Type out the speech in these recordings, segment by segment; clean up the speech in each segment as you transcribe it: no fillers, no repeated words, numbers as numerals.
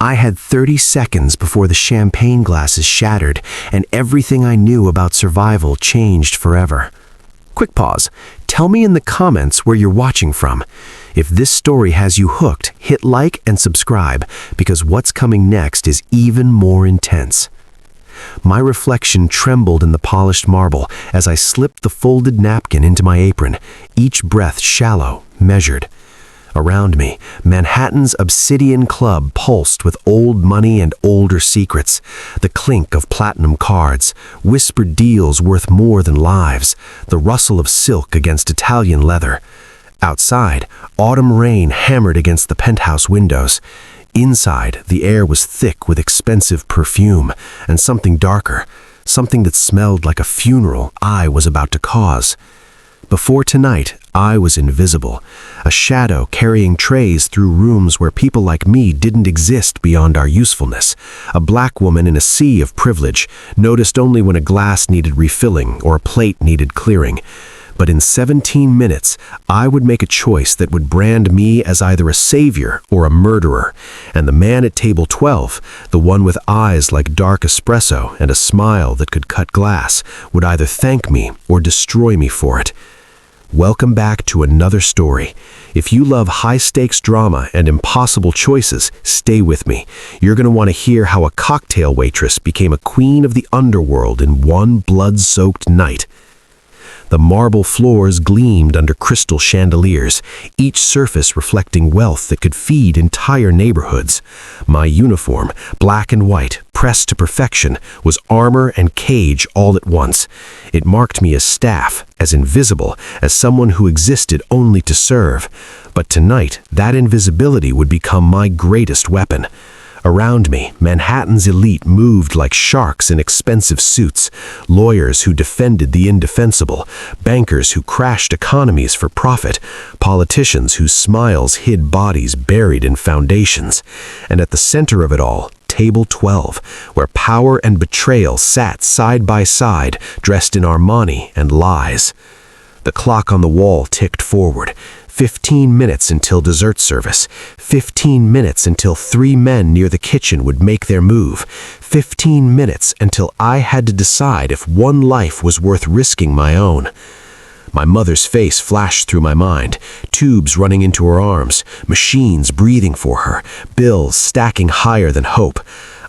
I had 30 seconds before the champagne glasses shattered and everything I knew about survival changed forever. Quick pause. Tell me in the comments where you're watching from. If this story has you hooked, hit like and subscribe, because what's coming next is even more intense. My reflection trembled in the polished marble as I slipped the folded napkin into my apron, each breath shallow, measured. Around me, Manhattan's Obsidian Club pulsed with old money and older secrets, the clink of platinum cards, whispered deals worth more than lives, the rustle of silk against Italian leather. Outside, autumn rain hammered against the penthouse windows. Inside, the air was thick with expensive perfume and something darker, something that smelled like a funeral I was about to cause. Before tonight, I was invisible, a shadow carrying trays through rooms where people like me didn't exist beyond our usefulness, a black woman in a sea of privilege, noticed only when a glass needed refilling or a plate needed clearing. But in 17 minutes, I would make a choice that would brand me as either a savior or a murderer, and the man at table 12, the one with eyes like dark espresso and a smile that could cut glass, would either thank me or destroy me for it. Welcome back to another story. If you love high-stakes drama and impossible choices, stay with me. You're going to want to hear how a cocktail waitress became a queen of the underworld in one blood-soaked night. The marble floors gleamed under crystal chandeliers, each surface reflecting wealth that could feed entire neighborhoods. My uniform, black and white, pressed to perfection, was armor and cage all at once. It marked me as staff, as invisible, as someone who existed only to serve. But tonight, that invisibility would become my greatest weapon. Around me, Manhattan's elite moved like sharks in expensive suits, lawyers who defended the indefensible, bankers who crashed economies for profit, politicians whose smiles hid bodies buried in foundations. And at the center of it all, Table 12, where power and betrayal sat side by side, dressed in Armani and lies. The clock on the wall ticked forward. 15 minutes until dessert service. 15 minutes until 3 men near the kitchen would make their move. 15 minutes until I had to decide if one life was worth risking my own. My mother's face flashed through my mind, tubes running into her arms, machines breathing for her, bills stacking higher than hope.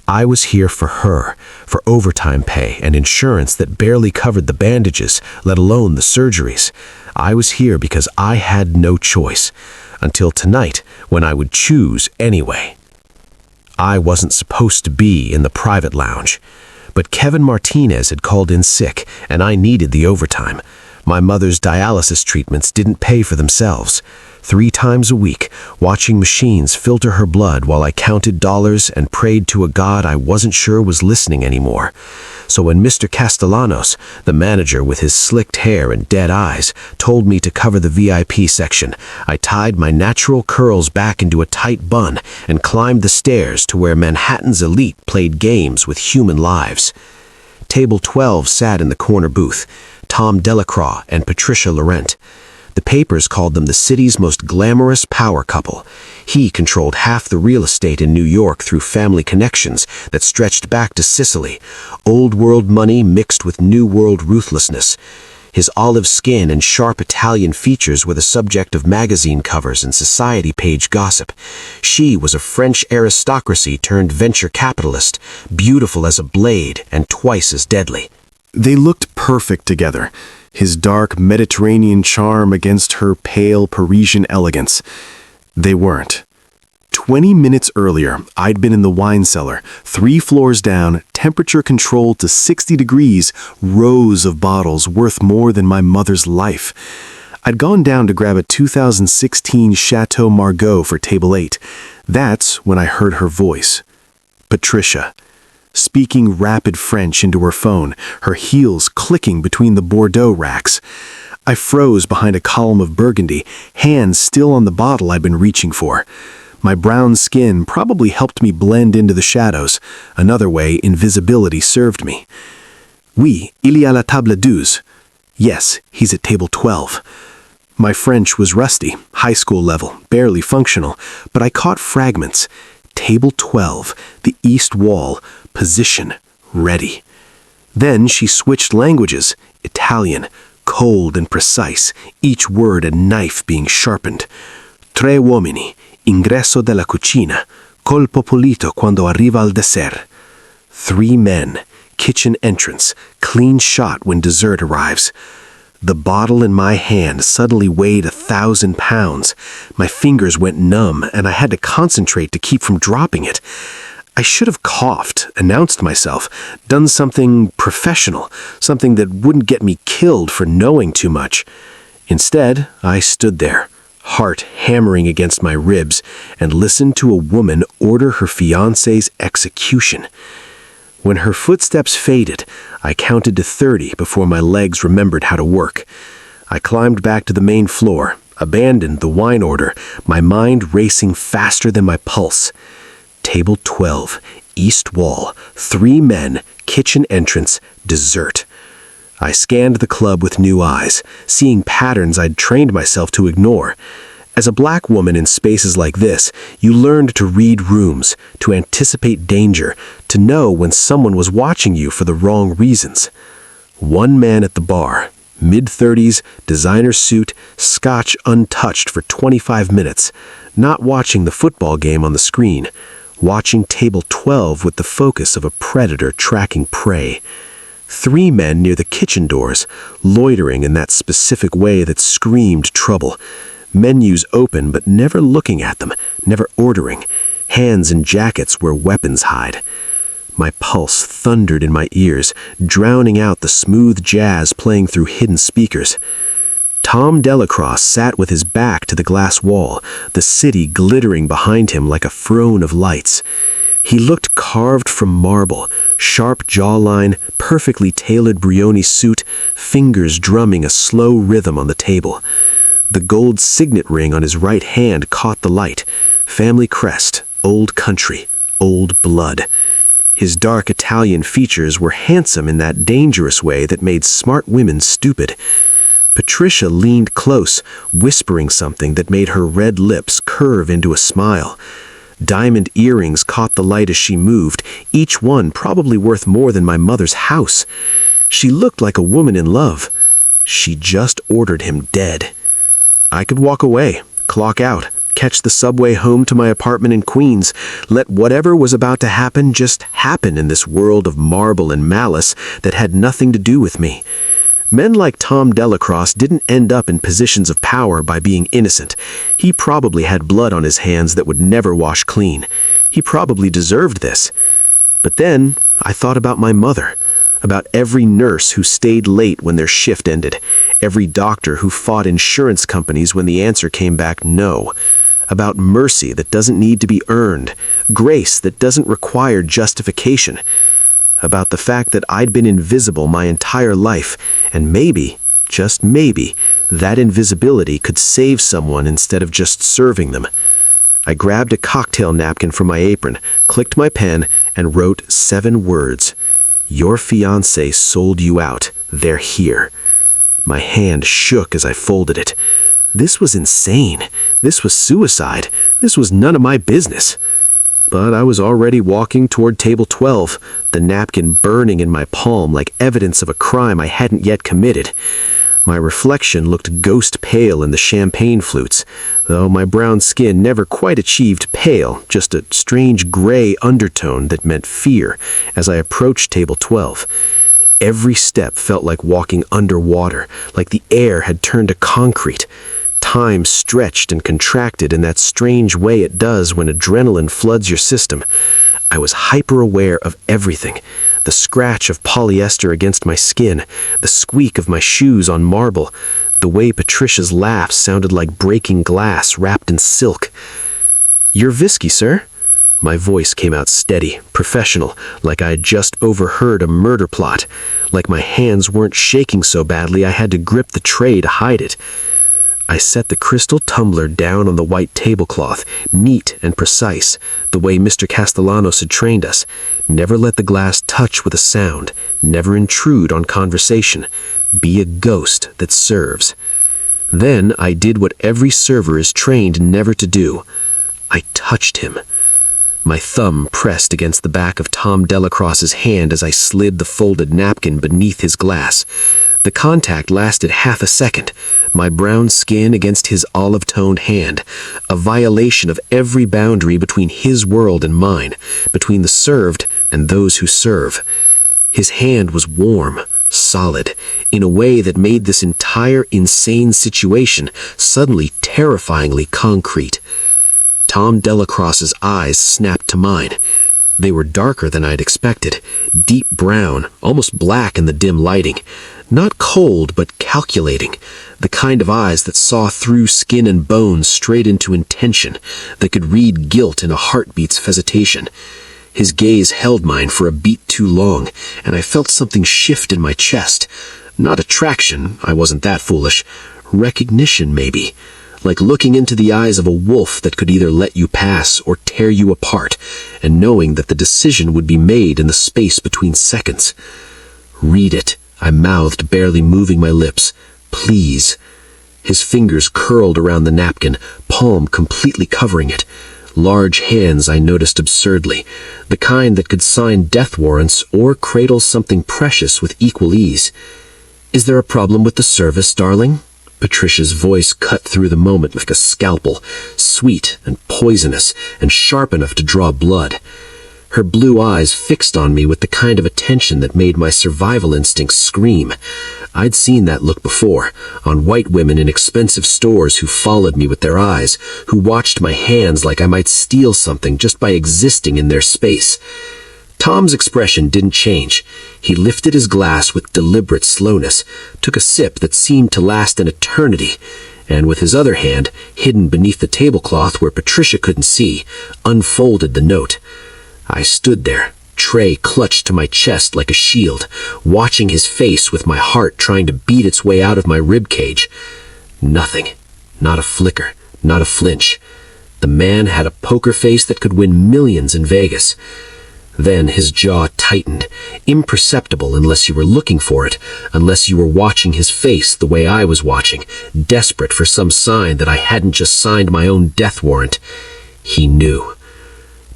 I was here for her, for overtime pay and insurance that barely covered the bandages, let alone the surgeries. I was here because I had no choice, until tonight, when I would choose anyway. I wasn't supposed to be in the private lounge, but Kevin Martinez had called in sick, and I needed the overtime. My mother's dialysis treatments didn't pay for themselves. 3 times a week, watching machines filter her blood while I counted dollars and prayed to a God I wasn't sure was listening anymore. So when Mr. Castellanos, the manager with his slicked hair and dead eyes, told me to cover the VIP section, I tied my natural curls back into a tight bun and climbed the stairs to where Manhattan's elite played games with human lives. Table 12 sat in the corner booth, Tom Delacroix and Patricia Laurent. The papers called them the city's most glamorous power couple. He controlled half the real estate in New York through family connections that stretched back to Sicily, old world money mixed with new world ruthlessness. His olive skin and sharp Italian features were the subject of magazine covers and society page gossip. She was a French aristocracy turned venture capitalist, beautiful as a blade and twice as deadly. They looked perfect together, his dark Mediterranean charm against her pale Parisian elegance. They weren't. 20 minutes earlier, I'd been in the wine cellar, 3 floors down, temperature controlled to 60 degrees, rows of bottles worth more than my mother's life. I'd gone down to grab a 2016 Chateau Margaux for table 8. That's when I heard her voice. Patricia. Speaking rapid French into her phone, her heels clicking between the Bordeaux racks. I froze behind a column of Burgundy, hands still on the bottle I'd been reaching for. My brown skin probably helped me blend into the shadows. Another way invisibility served me. Oui, il y a la table 12. Yes, he's at table 12. My French was rusty, high school level, barely functional, but I caught fragments. Table 12, the east wall, position, ready. Then she switched languages, Italian, cold and precise, each word a knife being sharpened. Tre uomini, ingresso della cucina, colpo pulito quando arriva al dessert. 3 men, kitchen entrance, clean shot when dessert arrives. The bottle in my hand suddenly weighed 1,000 pounds. My fingers went numb, and I had to concentrate to keep from dropping it. I should have coughed, announced myself, done something professional, something that wouldn't get me killed for knowing too much. Instead, I stood there, heart hammering against my ribs, and listened to a woman order her fiancé's execution. When her footsteps faded, I counted to 30 before my legs remembered how to work. I climbed back to the main floor, abandoned the wine order, my mind racing faster than my pulse. Table 12, east wall, 3 men, kitchen entrance, dessert. I scanned the club with new eyes, seeing patterns I'd trained myself to ignore. As a black woman in spaces like this, you learned to read rooms, to anticipate danger, to know when someone was watching you for the wrong reasons. 1 man at the bar, mid-30s, designer suit, scotch untouched for 25 minutes, not watching the football game on the screen, watching table 12 with the focus of a predator tracking prey. 3 men near the kitchen doors, loitering in that specific way that screamed trouble. Menus open but never looking at them, never ordering. Hands in jackets where weapons hide. My pulse thundered in my ears, drowning out the smooth jazz playing through hidden speakers. Tom Delacroix sat with his back to the glass wall, the city glittering behind him like a throne of lights. He looked carved from marble, sharp jawline, perfectly tailored Brioni suit, fingers drumming a slow rhythm on the table. The gold signet ring on his right hand caught the light. Family crest, old country, old blood. His dark Italian features were handsome in that dangerous way that made smart women stupid. Patricia leaned close, whispering something that made her red lips curve into a smile. Diamond earrings caught the light as she moved, each one probably worth more than my mother's house. She looked like a woman in love. She just ordered him dead. I could walk away, clock out, catch the subway home to my apartment in Queens, let whatever was about to happen just happen in this world of marble and malice that had nothing to do with me. Men like Tom Delacroix didn't end up in positions of power by being innocent. He probably had blood on his hands that would never wash clean. He probably deserved this. But then I thought about my mother, about every nurse who stayed late when their shift ended, every doctor who fought insurance companies when the answer came back no, about mercy that doesn't need to be earned, grace that doesn't require justification, about the fact that I'd been invisible my entire life, and maybe, just maybe, that invisibility could save someone instead of just serving them. I grabbed a cocktail napkin from my apron, clicked my pen, and wrote 7 words. Your fiancé sold you out. They're here. My hand shook as I folded it. This was insane. This was suicide. This was none of my business. But I was already walking toward table 12, the napkin burning in my palm like evidence of a crime I hadn't yet committed. My reflection looked ghost pale in the champagne flutes, though my brown skin never quite achieved pale, just a strange gray undertone that meant fear as I approached table 12. Every step felt like walking underwater, like the air had turned to concrete. Time stretched and contracted in that strange way it does when adrenaline floods your system. I was hyper-aware of everything. The scratch of polyester against my skin, the squeak of my shoes on marble, the way Patricia's laugh sounded like breaking glass wrapped in silk. "Your whiskey, sir?" My voice came out steady, professional, like I had just overheard a murder plot, like my hands weren't shaking so badly I had to grip the tray to hide it. I set the crystal tumbler down on the white tablecloth, neat and precise, the way Mr. Castellanos had trained us. Never let the glass touch with a sound, never intrude on conversation. Be a ghost that serves. Then I did what every server is trained never to do. I touched him. My thumb pressed against the back of Tom Delacroix's hand as I slid the folded napkin beneath his glass. The contact lasted half a second, my brown skin against his olive-toned hand, a violation of every boundary between his world and mine, between the served and those who serve. His hand was warm, solid, in a way that made this entire insane situation suddenly terrifyingly concrete. Tom Delacroix's eyes snapped to mine. They were darker than I'd expected, deep brown, almost black in the dim lighting. Not cold, but calculating, the kind of eyes that saw through skin and bones straight into intention, that could read guilt in a heartbeat's hesitation. His gaze held mine for a beat too long, and I felt something shift in my chest. Not attraction, I wasn't that foolish. Recognition, maybe. Like looking into the eyes of a wolf that could either let you pass or tear you apart, and knowing that the decision would be made in the space between seconds. "Read it," I mouthed, barely moving my lips. "Please." His fingers curled around the napkin, palm completely covering it. Large hands, I noticed absurdly, the kind that could sign death warrants or cradle something precious with equal ease. "Is there a problem with the service, darling?" Patricia's voice cut through the moment like a scalpel, sweet and poisonous and sharp enough to draw blood. Her blue eyes fixed on me with the kind of attention that made my survival instincts scream. I'd seen that look before, on white women in expensive stores who followed me with their eyes, who watched my hands like I might steal something just by existing in their space. Tom's expression didn't change. He lifted his glass with deliberate slowness, took a sip that seemed to last an eternity, and with his other hand, hidden beneath the tablecloth where Patricia couldn't see, unfolded the note. I stood there, tray clutched to my chest like a shield, watching his face with my heart trying to beat its way out of my ribcage. Nothing. Not a flicker. Not a flinch. The man had a poker face that could win millions in Vegas. Then his jaw tightened, imperceptible unless you were looking for it, unless you were watching his face the way I was watching, desperate for some sign that I hadn't just signed my own death warrant. He knew.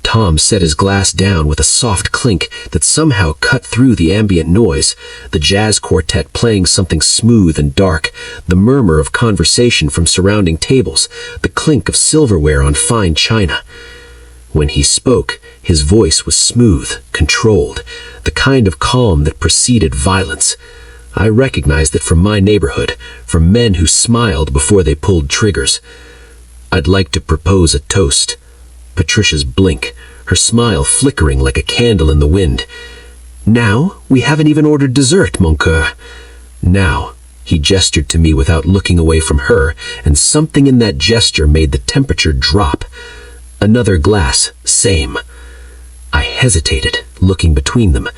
Tom set his glass down with a soft clink that somehow cut through the ambient noise, the jazz quartet playing something smooth and dark, the murmur of conversation from surrounding tables, the clink of silverware on fine china. When he spoke, his voice was smooth, controlled, the kind of calm that preceded violence. I recognized it from my neighborhood, from men who smiled before they pulled triggers. "I'd like to propose a toast." Patricia's blink, her smile flickering like a candle in the wind. "Now? We haven't even ordered dessert, mon coeur." "Now." He gestured to me without looking away from her, and something in that gesture made the temperature drop. "Another glass, same." I hesitated, looking between them.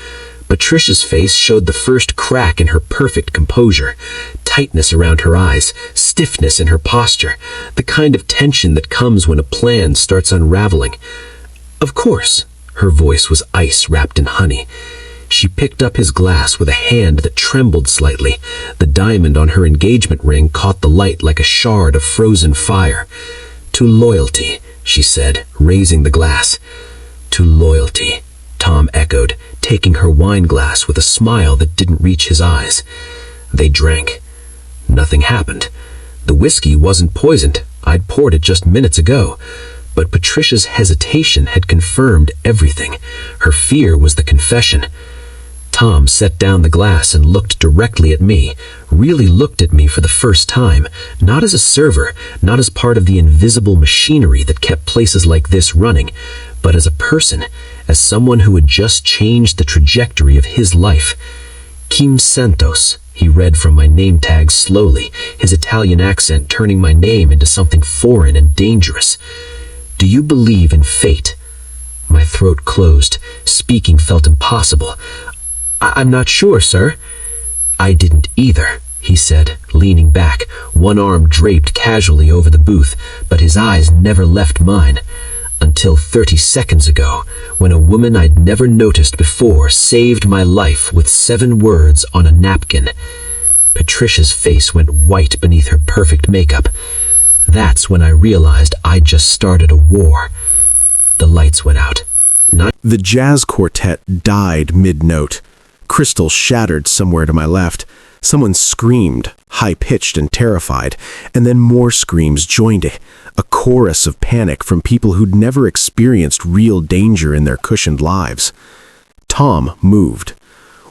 Patricia's face showed the first crack in her perfect composure, tightness around her eyes, stiffness in her posture, the kind of tension that comes when a plan starts unraveling. "Of course." Her voice was ice wrapped in honey. She picked up his glass with a hand that trembled slightly. The diamond on her engagement ring caught the light like a shard of frozen fire. "To loyalty," she said, raising the glass. "To loyalty," Tom echoed, taking her wine glass with a smile that didn't reach his eyes. They drank. Nothing happened. The whiskey wasn't poisoned. I'd poured it just minutes ago. But Patricia's hesitation had confirmed everything. Her fear was the confession. Tom set down the glass and looked directly at me, really looked at me for the first time, not as a server, not as part of the invisible machinery that kept places like this running, but as a person, as someone who had just changed the trajectory of his life. "Kim Santos," he read from my name tag slowly, his Italian accent turning my name into something foreign and dangerous. "Do you believe in fate?" My throat closed. Speaking felt impossible. I'm not sure, sir." "I didn't either," he said, leaning back, one arm draped casually over the booth, but his eyes never left mine. Until 30 seconds ago, when a woman I'd never noticed before saved my life with 7 words on a napkin. Patricia's face went white beneath her perfect makeup. That's when I realized I'd just started a war. The lights went out. The jazz quartet died mid-note. Crystal shattered somewhere to my left. Someone screamed, high-pitched and terrified, and then more screams joined it, a chorus of panic from people who'd never experienced real danger in their cushioned lives. Tom moved.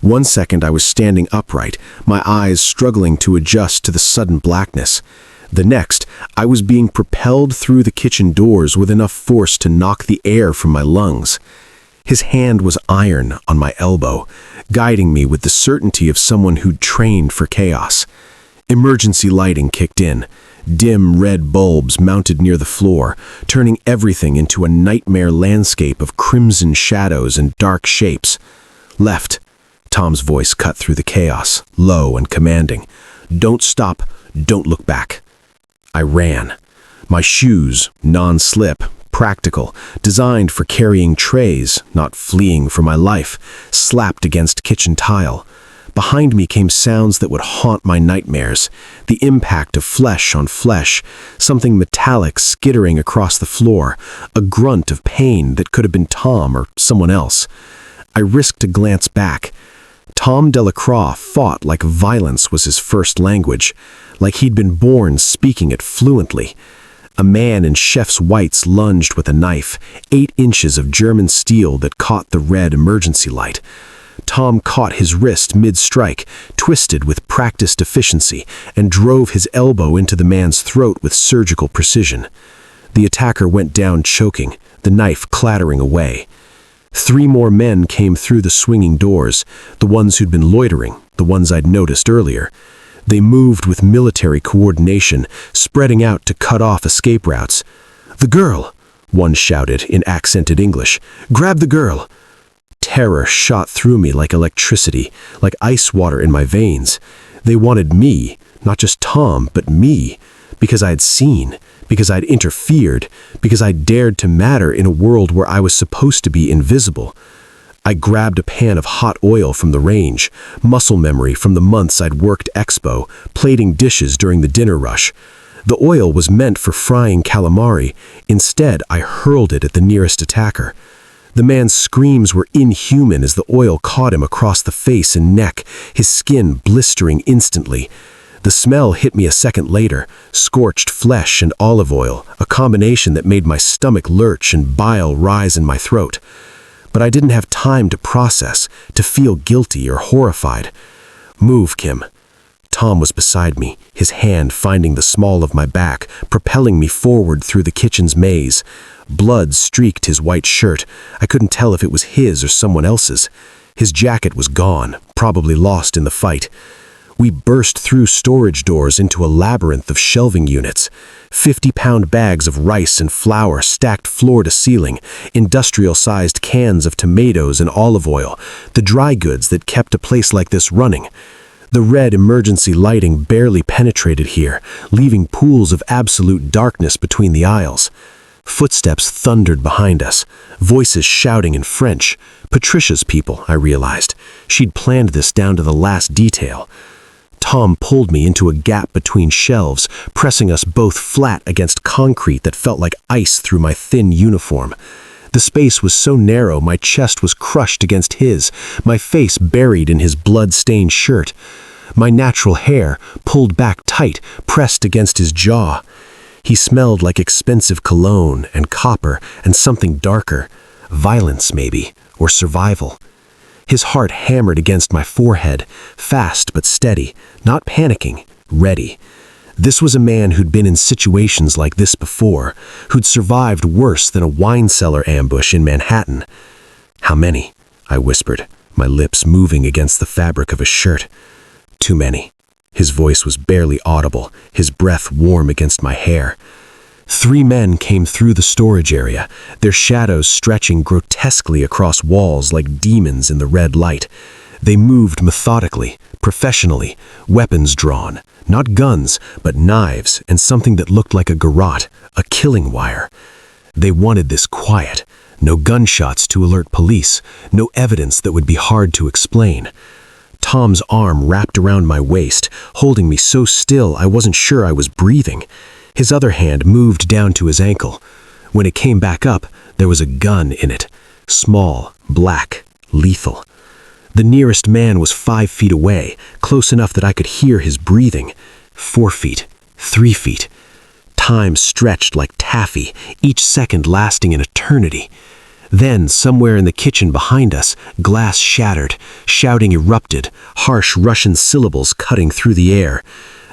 1 second I was standing upright, my eyes struggling to adjust to the sudden blackness. The next, I was being propelled through the kitchen doors with enough force to knock the air from my lungs. His hand was iron on my elbow, guiding me with the certainty of someone who'd trained for chaos. Emergency lighting kicked in. Dim red bulbs mounted near the floor, turning everything into a nightmare landscape of crimson shadows and dark shapes. Left. Tom's voice cut through the chaos, low and commanding. Don't stop, don't look back. I ran. My shoes, non-slip, practical, designed for carrying trays, not fleeing for my life, slapped against kitchen tile. Behind me came sounds that would haunt my nightmares, the impact of flesh on flesh, something metallic skittering across the floor, a grunt of pain that could have been Tom or someone else. I risked a glance back. Tom Delacroix fought like violence was his first language, like he'd been born speaking it fluently. A man in chef's whites lunged with a knife, 8 inches of German steel that caught the red emergency light. Tom caught his wrist mid-strike, twisted with practiced efficiency, and drove his elbow into the man's throat with surgical precision. The attacker went down choking, the knife clattering away. 3 more men came through the swinging doors, the ones who'd been loitering, the ones I'd noticed earlier. They moved with military coordination, spreading out to cut off escape routes. "The girl!" one shouted in accented English. "Grab the girl!" Terror shot through me like electricity, like ice water in my veins. They wanted me, not just Tom, but me, because I'd seen, because I'd interfered, because I dared to matter in a world where I was supposed to be invisible. I grabbed a pan of hot oil from the range, muscle memory from the months I'd worked expo, plating dishes during the dinner rush. The oil was meant for frying calamari. Instead, I hurled it at the nearest attacker. The man's screams were inhuman as the oil caught him across the face and neck, his skin blistering instantly. The smell hit me a second later, scorched flesh and olive oil, a combination that made my stomach lurch and bile rise in my throat. But I didn't have time to process, to feel guilty or horrified. "Move, Kim." Tom was beside me, his hand finding the small of my back, propelling me forward through the kitchen's maze. Blood streaked his white shirt. I couldn't tell if it was his or someone else's. His jacket was gone, probably lost in the fight. We burst through storage doors into a labyrinth of shelving units. 50-pound bags of rice and flour stacked floor to ceiling, industrial-sized cans of tomatoes and olive oil, the dry goods that kept a place like this running. The red emergency lighting barely penetrated here, leaving pools of absolute darkness between the aisles. Footsteps thundered behind us, voices shouting in French. Patricia's people, I realized. She'd planned this down to the last detail. Tom pulled me into a gap between shelves, pressing us both flat against concrete that felt like ice through my thin uniform. The space was so narrow my chest was crushed against his, my face buried in his blood-stained shirt. My natural hair, pulled back tight, pressed against his jaw. He smelled like expensive cologne and copper and something darker. Violence, maybe, or survival. His heart hammered against my forehead, fast but steady, not panicking, ready. This was a man who'd been in situations like this before, who'd survived worse than a wine cellar ambush in Manhattan. "How many?" I whispered, my lips moving against the fabric of his shirt. "Too many." His voice was barely audible, his breath warm against my hair. 3 men came through the storage area, their shadows stretching grotesquely across walls like demons in the red light. They moved methodically, professionally, weapons drawn. Not guns, but knives and something that looked like a garrote, a killing wire. They wanted this quiet. No gunshots to alert police, no evidence that would be hard to explain. Tom's arm wrapped around my waist, holding me so still I wasn't sure I was breathing. His other hand moved down to his ankle. When it came back up, there was a gun in it. Small, black, lethal. The nearest man was 5 feet away, close enough that I could hear his breathing. 4 feet, 3 feet. Time stretched like taffy, each second lasting an eternity. Then, somewhere in the kitchen behind us, glass shattered, shouting erupted, harsh Russian syllables cutting through the air.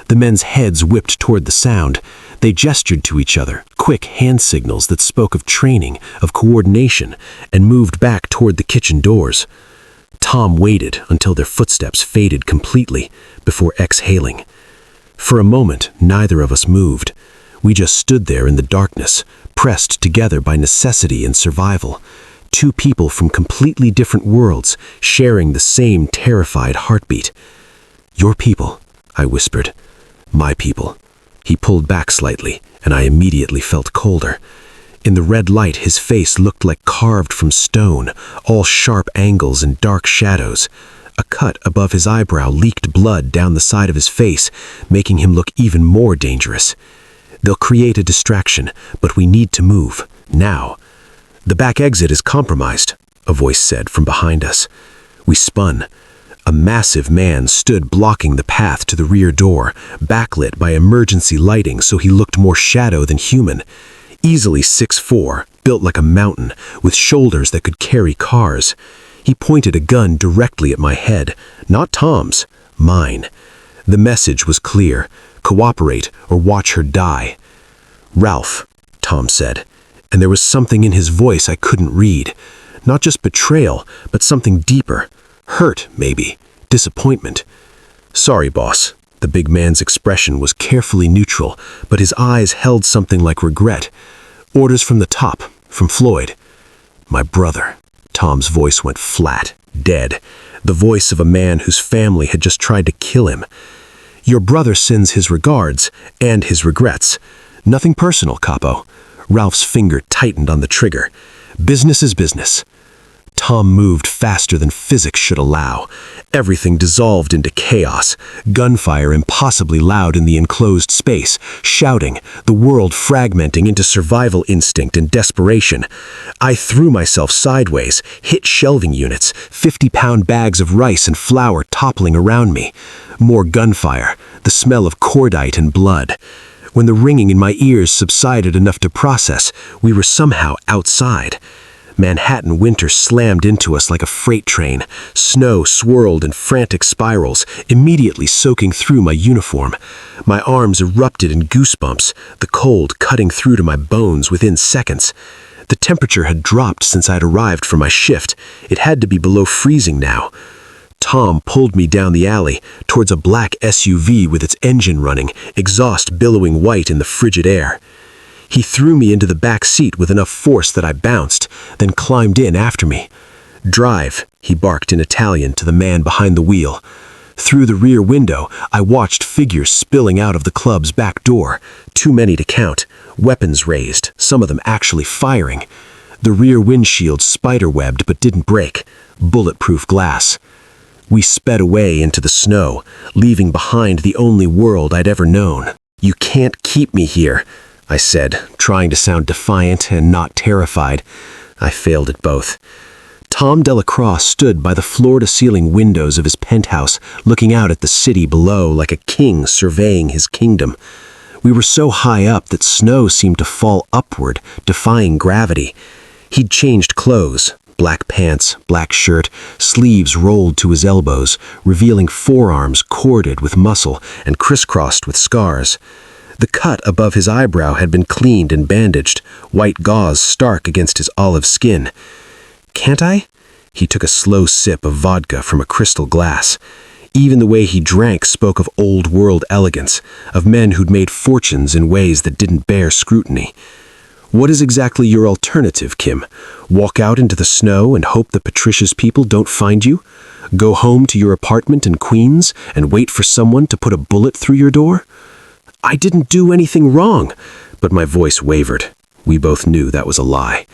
The men's heads whipped toward the sound. They gestured to each other, quick hand signals that spoke of training, of coordination, and moved back toward the kitchen doors. Tom waited until their footsteps faded completely before exhaling. For a moment, neither of us moved. We just stood there in the darkness, pressed together by necessity and survival. 2 people from completely different worlds, sharing the same terrified heartbeat. "Your people," I whispered. "My people." He pulled back slightly, and I immediately felt colder. In the red light, his face looked like carved from stone, all sharp angles and dark shadows. A cut above his eyebrow leaked blood down the side of his face, making him look even more dangerous. "They'll create a distraction, but we need to move, now." "The back exit is compromised," a voice said from behind us. We spun. A massive man stood blocking the path to the rear door, backlit by emergency lighting so he looked more shadow than human. Easily 6'4", built like a mountain, with shoulders that could carry cars. He pointed a gun directly at my head, not Tom's, mine. The message was clear: cooperate or watch her die. "Ralph," Tom said, and there was something in his voice I couldn't read. Not just betrayal, but something deeper. Hurt, maybe. Disappointment. "Sorry, boss." The big man's expression was carefully neutral, but his eyes held something like regret. "Orders from the top, from Floyd." "My brother." Tom's voice went flat, dead. The voice of a man whose family had just tried to kill him. "Your brother sends his regards, and his regrets. Nothing personal, Capo." Ralph's finger tightened on the trigger. "Business is business." Tom moved faster than physics should allow. Everything dissolved into chaos, gunfire impossibly loud in the enclosed space, shouting, the world fragmenting into survival instinct and desperation. I threw myself sideways, hit shelving units, 50-pound bags of rice and flour toppling around me. More gunfire, the smell of cordite and blood. When the ringing in my ears subsided enough to process, we were somehow outside. Manhattan winter slammed into us like a freight train. Snow swirled in frantic spirals, immediately soaking through my uniform. My arms erupted in goosebumps, the cold cutting through to my bones within seconds. The temperature had dropped since I'd arrived for my shift. It had to be below freezing now. Tom pulled me down the alley, towards a black SUV with its engine running, exhaust billowing white in the frigid air. He threw me into the back seat with enough force that I bounced, then climbed in after me. "Drive," he barked in Italian to the man behind the wheel. Through the rear window, I watched figures spilling out of the club's back door. Too many to count. Weapons raised, some of them actually firing. The rear windshield spiderwebbed but didn't break. Bulletproof glass. We sped away into the snow, leaving behind the only world I'd ever known. "You can't keep me here," I said, trying to sound defiant and not terrified. I failed at both. Tom Delacroix stood by the floor-to-ceiling windows of his penthouse, looking out at the city below like a king surveying his kingdom. We were so high up that snow seemed to fall upward, defying gravity. He'd changed clothes. Black pants, black shirt, sleeves rolled to his elbows, revealing forearms corded with muscle and crisscrossed with scars. The cut above his eyebrow had been cleaned and bandaged, white gauze stark against his olive skin. "Can't I?" He took a slow sip of vodka from a crystal glass. Even the way he drank spoke of old-world elegance, of men who'd made fortunes in ways that didn't bear scrutiny. "What is exactly your alternative, Kim? Walk out into the snow and hope that Patricia's people don't find you? Go home to your apartment in Queens and wait for someone to put a bullet through your door?" "I didn't do anything wrong," but my voice wavered. We both knew that was a lie.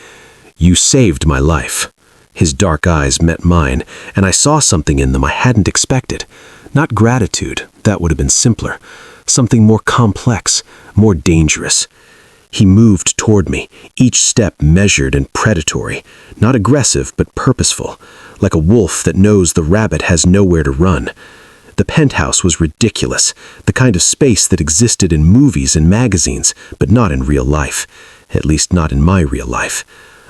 "You saved my life." His dark eyes met mine, and I saw something in them I hadn't expected. Not gratitude, that would have been simpler. Something more complex, more dangerous. He moved toward me, each step measured and predatory, not aggressive but purposeful, like a wolf that knows the rabbit has nowhere to run. The penthouse was ridiculous, the kind of space that existed in movies and magazines, but not in real life, at least not in my real life.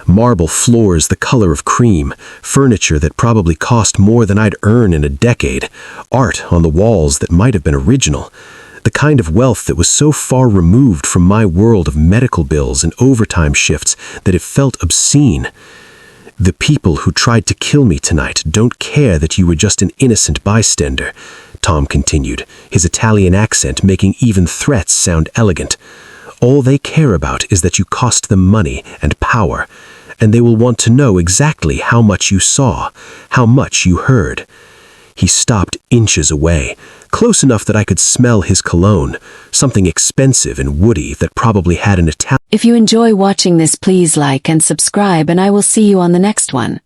Marble floors the color of cream, furniture that probably cost more than I'd earn in a decade, art on the walls that might have been original. The kind of wealth that was so far removed from my world of medical bills and overtime shifts that it felt obscene. The people who tried to kill me tonight don't care that you were just an innocent bystander, Tom continued, his Italian accent making even threats sound elegant. All they care about is that you cost them money and power, and they will want to know exactly how much you saw, how much you heard. He stopped inches away, close enough that I could smell his cologne, something expensive and woody that probably had an Italian. If you enjoy watching this, please like and subscribe, and I will see you on the next one.